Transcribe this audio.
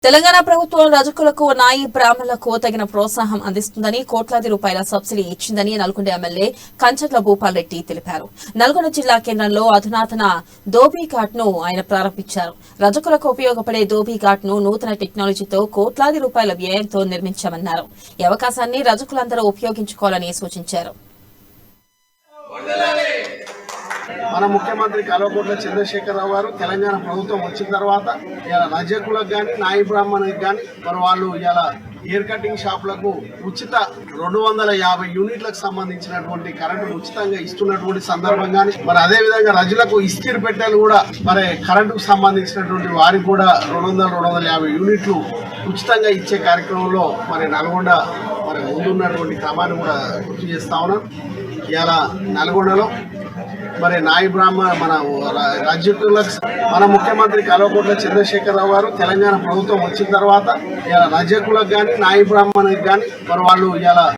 తెలంగాణ ప్రభుత్వం రజకులకు నాయి బ్రాహ్మణులకు తగిన ప్రోత్సాహం అందిస్తుందని కోట్లాది రూపాయల సబ్సిడీ ఇచ్చిందని నల్గొండ ఎమ్మెల్యే కంచర్ల భూపాల్ రెడ్డి తెలిపారు. నల్గొండ జిల్లా కేంద్రంలో అధునాతన ధోబీ ఘాట్ ను ఆయన ప్రారంభించారు. రజకులకు ఉపయోగపడే ధోబీ ఘాట్ ను నూతన టెక్నాలజీతో కోట్లాది రూపాయల వ్యయంతో నిర్మించామన్నారు. ఈ అవకాశాన్ని రజకులందరూ ఉపయోగించుకోవాలని సూచించారు. మన ముఖ్యమంత్రి కల్వకుంట్ల చంద్రశేఖరరావు గారు తెలంగాణ ప్రభుత్వం వచ్చిన తర్వాత ఇలా రజకులకు కానీ నాయి బ్రాహ్మణులకు కానీ మరి వాళ్ళు ఇలా హెయిర్ కటింగ్ షాపులకు ఉచిత 250 యూనిట్లకు సంబంధించినటువంటి కరెంటు ఉచితంగా ఇస్తున్నటువంటి సందర్భంగాని మరి అదే విధంగా రజులకు ఇస్తిరి పెట్టెలు కూడా మరి కరెంటుకు సంబంధించినటువంటి వారికి కూడా 250 యూనిట్లు ఉచితంగా ఇచ్చే కార్యక్రమంలో మరి నల్గొండ మరి ముందున్నటువంటి క్రమాన్ని కూడా గుర్తు చేస్తా ఉన్నాం. ఇలా నల్గొండలో మరి నాయి బ్రాహ్మణ మన రజకులకు మన ముఖ్యమంత్రి కల్వకుంట్ల చంద్రశేఖరరావు గారు తెలంగాణ ప్రభుత్వం వచ్చిన తర్వాత ఇలా రజకులకు కానీ నాయి బ్రాహ్మణులకు కానీ మరి వాళ్ళు ఇలా